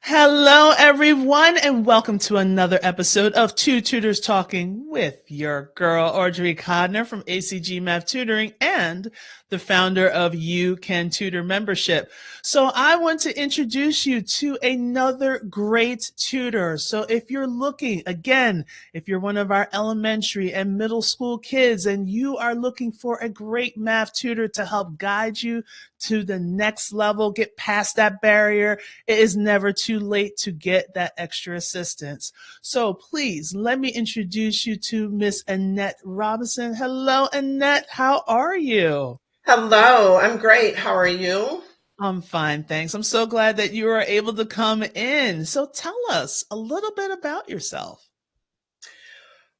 Hello, everyone, and welcome to another episode of Two Tutors Talking with your girl, Audrey Codner from ACG Math Tutoring and the founder of You Can Tutor membership. So I want to introduce you to another great tutor. So if you're looking, again, if you're one of our elementary and middle school kids and you are looking for a great math tutor to help guide you to the next level, get past that barrier, it is never too late to get that extra assistance. So please let me introduce you to Miss Annette Robinson. Hello, Annette. How are you? Hello, I'm great. How are you? I'm fine, thanks. I'm so glad that you were able to come in. So tell us a little bit about yourself.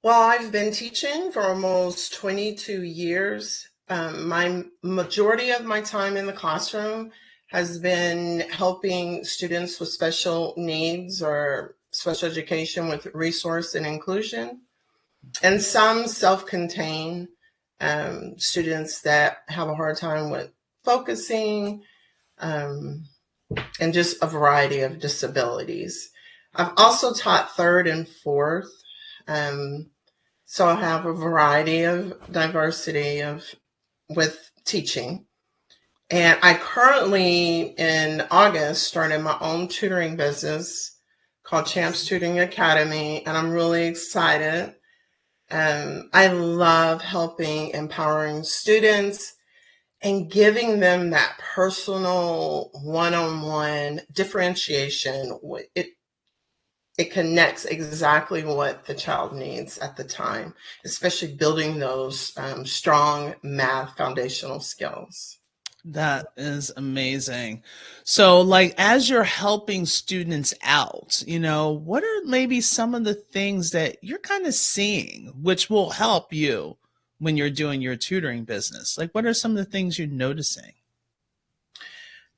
Well, I've been teaching for almost 22 years. My majority of my time in the classroom has been helping students with special needs or special education with resource and inclusion, and some self-contained students that have a hard time with focusing, um, and just a variety of disabilities. I've also taught third and fourth. Um, so I have a variety of diversity of with teaching. And I currently in August started my own tutoring business called CHAMPS Tutoring Academy, and I'm really excited. I love helping empowering students and giving them that personal one-on-one differentiation. It connects exactly what the child needs at the time, especially building those strong math foundational skills. That is amazing. So, like, as you're helping students out, what are maybe some of the things that you're kind of seeing which will help you when you're doing your tutoring business? Like, what are some of the things you're noticing?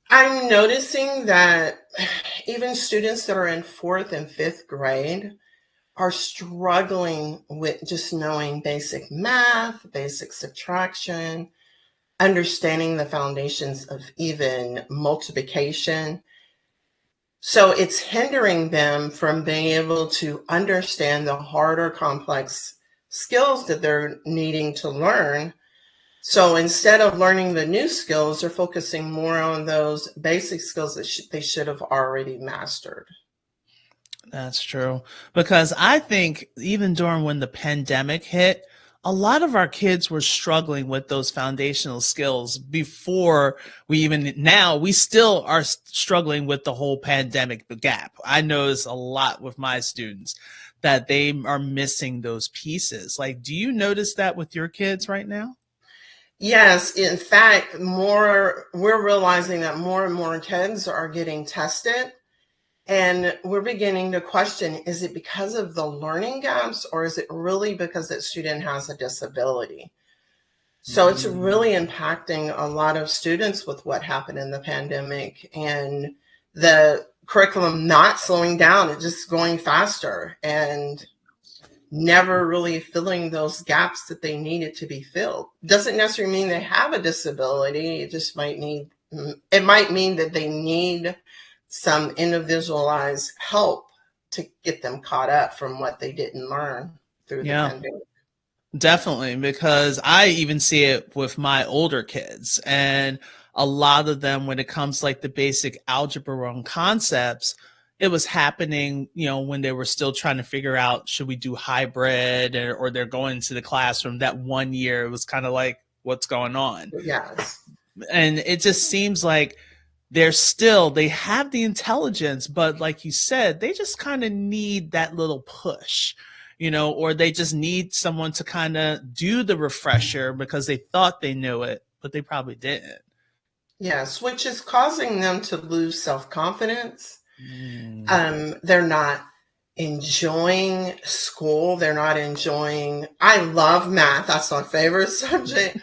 I'm noticing that even students that are in fourth and fifth grade are struggling with just knowing basic math, basic subtraction, understanding the foundations of even multiplication. So it's hindering them from being able to understand the harder, complex skills that they're needing to learn. So instead of learning the new skills, they're focusing more on those basic skills that they should have already mastered. That's true. Because I think even during when the pandemic hit, a lot of our kids were struggling with those foundational skills before now we still are struggling with the whole pandemic gap. I notice a lot with my students that they are missing those pieces. Like, do you notice that with your kids right now? Yes, in fact, we're realizing that more and more kids are getting tested. And we're beginning to question, is it because of the learning gaps or is it really because that student has a disability? So it's really Mm. impacting a lot of students with what happened in the pandemic and the curriculum not slowing down, it's just going faster and never really filling those gaps that they needed to be filled. Doesn't necessarily mean they have a disability. It might mean that they need some individualized help to get them caught up from what they didn't learn through the Yeah. pandemic. Definitely, because I even see it with my older kids, and a lot of them, when it comes like the basic algebra and concepts, it was happening, when they were still trying to figure out should we do hybrid or they're going to the classroom. That one year, it was kind of like, what's going on? Yes. And it just seems like they have the intelligence, but like you said, they just kind of need that little push, or they just need someone to kind of do the refresher because they thought they knew it, but they probably didn't. Yes, which is causing them to lose self-confidence. Mm. They're not enjoying school. They're not enjoying, I love math. That's my favorite subject.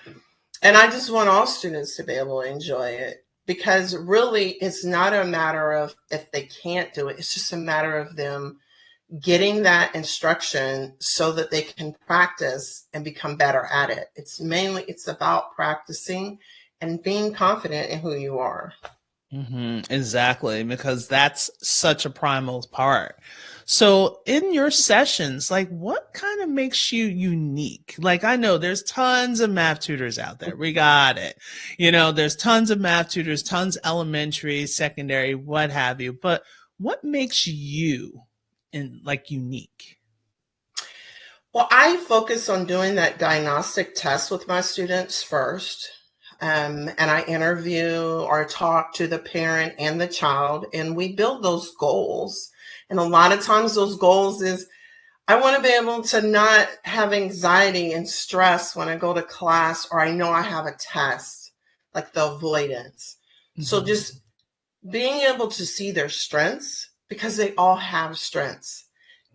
And I just want all students to be able to enjoy it because really it's not a matter of if they can't do it. It's just a matter of them getting that instruction so that they can practice and become better at it. It's about practicing and being confident in who you are. Exactly, because that's such a primal part. So in your sessions, like what kind of makes you unique? Like I know there's tons of math tutors out there. We got it. There's tons of math tutors, tons elementary, secondary, what have you. But what makes you unique? Well, I focus on doing that diagnostic test with my students first. And I interview or talk to the parent and the child, and we build those goals. And a lot of times, those goals is I want to be able to not have anxiety and stress when I go to class or I know I have a test, like the avoidance. So Mm-hmm. just being able to see their strengths, because they all have strengths,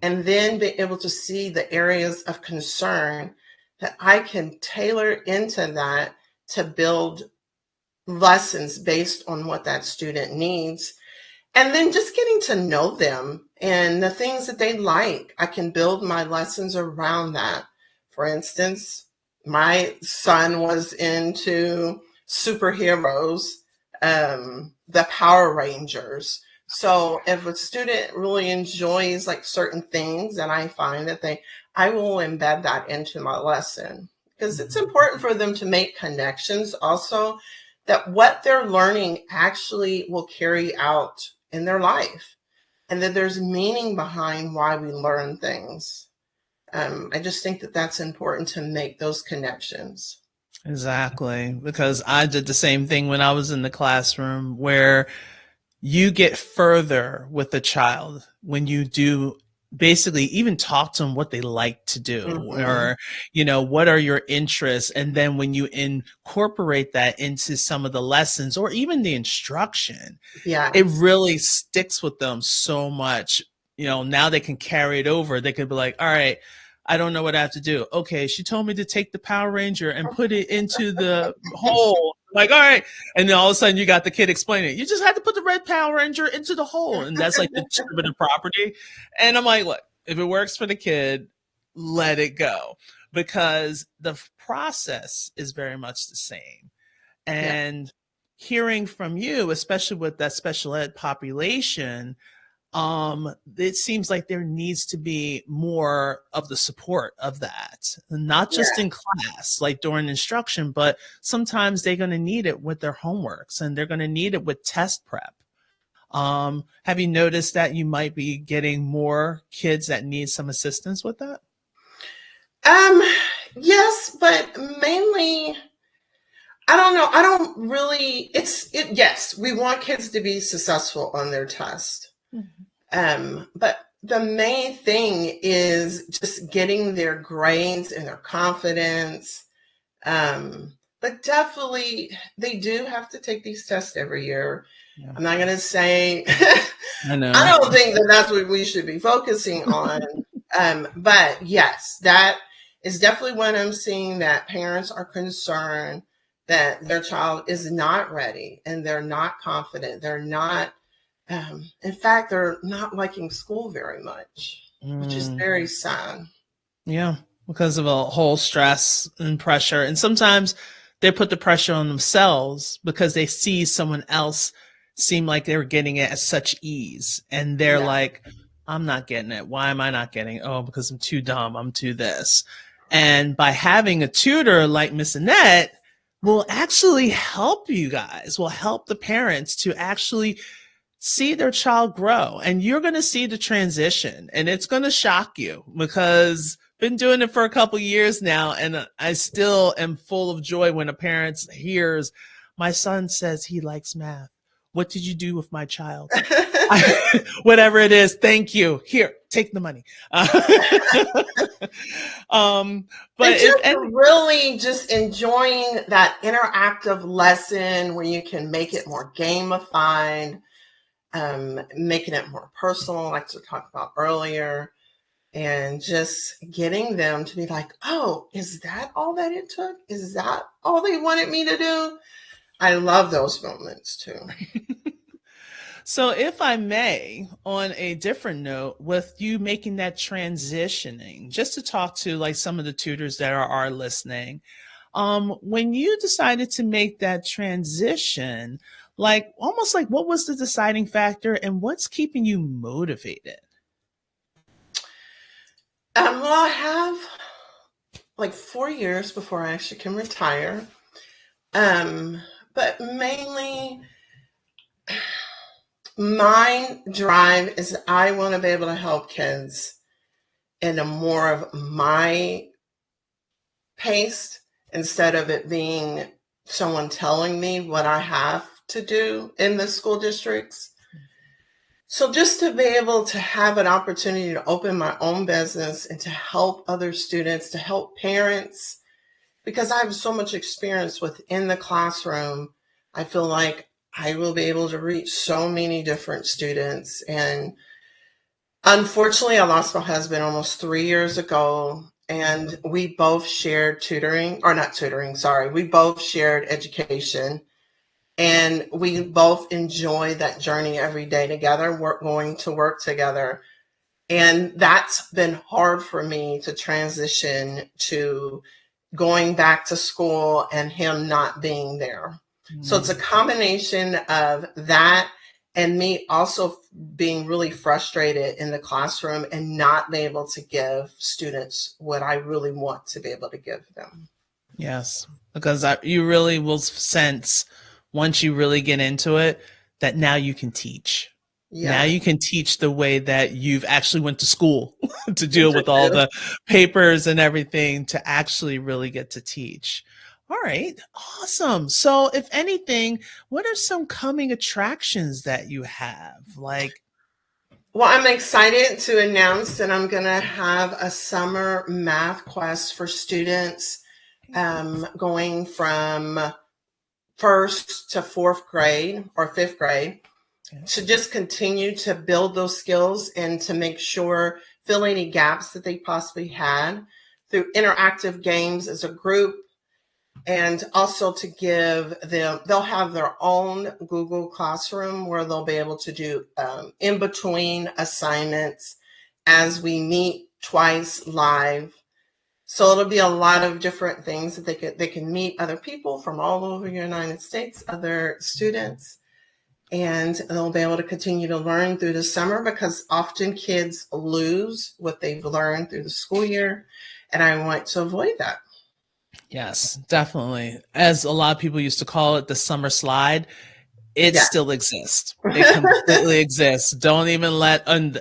and then be able to see the areas of concern that I can tailor into that to build lessons based on what that student needs. And then just getting to know them and the things that they like, I can build my lessons around that. For instance, my son was into superheroes, the Power Rangers. So if a student really enjoys like certain things, and I find that I will embed that into my lesson, because it's important for them to make connections also, that what they're learning actually will carry out in their life, and that there's meaning behind why we learn things. I just think that that's important to make those connections. Exactly, because I did the same thing when I was in the classroom where you get further with a child when you do basically even talk to them what they like to do Mm-hmm. or what are your interests, and then when you incorporate that into some of the lessons or even the instruction, it Yes. really sticks with them so much. Now they can carry it over. They could be like, all right, I don't know what I have to do. Okay, she told me to take the Power Ranger and put it into the hole. Like, all right. And then all of a sudden you got the kid explaining it. You just had to put the red Power Ranger into the hole. And that's like the distributive property. And I'm like, look, if it works for the kid, let it go. Because the process is very much the same. Yeah. And hearing from you, especially with that special ed population, it seems like there needs to be more of the support of that, not just Yeah. in class, like during instruction, but sometimes they're going to need it with their homeworks and they're going to need it with test prep. Have you noticed that you might be getting more kids that need some assistance with that? Um, yes, but mainly, I don't know. I don't really, yes, we want kids to be successful on their test. But the main thing is just getting their grades and their confidence. But definitely, they do have to take these tests every year. Yeah, I'm not going to say, I I know. don't think that that's what we should be focusing on. But yes, that is definitely when I'm seeing that parents are concerned that their child is not ready and they're not confident. They're not, in fact, they're not liking school very much, which is Mm, very sad. yeah, because of a whole stress and pressure. And sometimes they put the pressure on themselves because they see someone else seem like they were getting it at such ease. And they're Yeah. like, I'm not getting it. Why am I not getting it? Oh, because I'm too dumb. I'm too this. And by having a tutor like Miss Annette will actually help you guys, will help the parents to actually see their child grow, and you're going to see the transition, and it's going to shock you because I've been doing it for a couple years now, and I still am full of joy when a parent hears my son says he likes math. What did you do with my child? Whatever it is, thank you. Here, take the money. um, but And if just any, really just enjoying that interactive lesson where you can make it more gamified, making it more personal, like we talked about earlier, and just getting them to be like, oh, is that all that it took? Is that all they wanted me to do? I love those moments too. So, if I may, on a different note, with you making that transitioning, just to talk to like some of the tutors that are listening, when you decided to make that transition, like almost like what was the deciding factor and what's keeping you motivated? Well, I have like 4 years before I actually can retire. But mainly my drive is I want to be able to help kids in a more of my pace instead of it being someone telling me what I have to do in the school districts. So just to be able to have an opportunity to open my own business and to help other students, to help parents, because I have so much experience within the classroom, I feel like I will be able to reach so many different students. And unfortunately, I lost my husband almost 3 years ago, and we both shared tutoring, or not tutoring, sorry, we both shared education. And we both enjoy that journey every day together. We're going to work together. And that's been hard for me to transition to going back to school and him not being there. So it's a combination of that and me also being really frustrated in the classroom and not being able to give students what I really want to be able to give them. Yes, because you really will sense once you really get into it that now you can teach. Now Yeah. you can teach the way that you've actually went to school to deal with all the papers and everything to actually really get to teach. All right, awesome. So if anything, what are some coming attractions that you have? Like, Well, I'm excited to announce that I'm going to have a summer math quest for students going from first to fourth grade or fifth grade to just continue to build those skills and to make sure fill any gaps that they possibly had through interactive games as a group, and also to give them, they'll have their own Google Classroom where they'll be able to do in between assignments as we meet twice live. So it'll be a lot of different things that they can meet other people from all over the United States, other students, and they'll be able to continue to learn through the summer because often kids lose what they've learned through the school year, and I want to avoid that. yes, definitely. As a lot of people used to call it, the summer slide, it Yeah. still exists. It completely exists. Don't even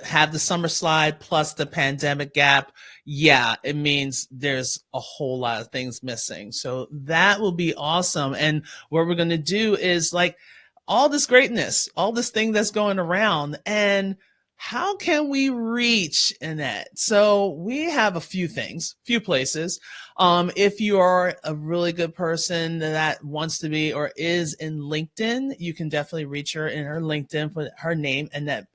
have the summer slide plus the pandemic gap. Yeah, it means there's a whole lot of things missing. So that will be awesome. And what we're going to do is like all this greatness, all this thing that's going around, and how can we reach Annette? So we have a few things, few places. If you are a really good person that wants to be or is in LinkedIn, you can definitely reach her in her LinkedIn with her name, Annette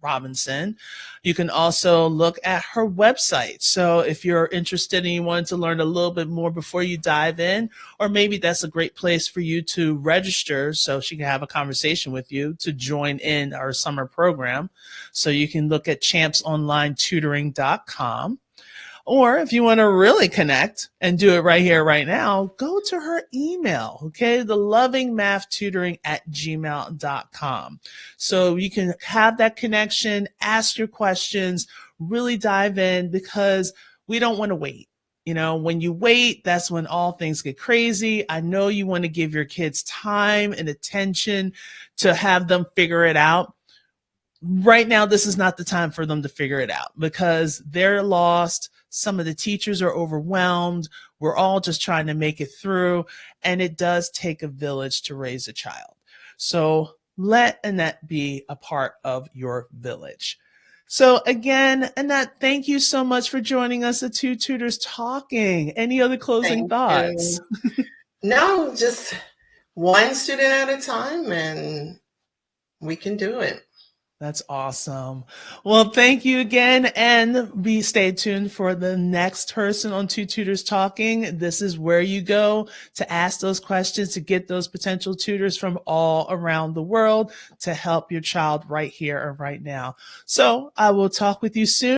Robinson. You can also look at her website. So if you're interested and you want to learn a little bit more before you dive in, or maybe that's a great place for you to register so she can have a conversation with you to join in our summer program. So you can look at champsonlinetutoring.com. Or if you want to really connect and do it right here, right now, go to her email, okay? The lovingmathtutoring@gmail.com. So you can have that connection, ask your questions, really dive in because we don't want to wait. You know, when you wait, that's when all things get crazy. I know you want to give your kids time and attention to have them figure it out. Right now, this is not the time for them to figure it out because they're lost. Some of the teachers are overwhelmed. We're all just trying to make it through. And it does take a village to raise a child. So let Annette be a part of your village. So again, Annette, thank you so much for joining us at Two Tutors Talking. Any other closing Thank thoughts? you. No, just one student at a time, and we can do it. That's awesome. Well, thank you again, and stay tuned for the next person on Two Tutors Talking. This is where you go to ask those questions to get those potential tutors from all around the world to help your child right here or right now. So I will talk with you soon.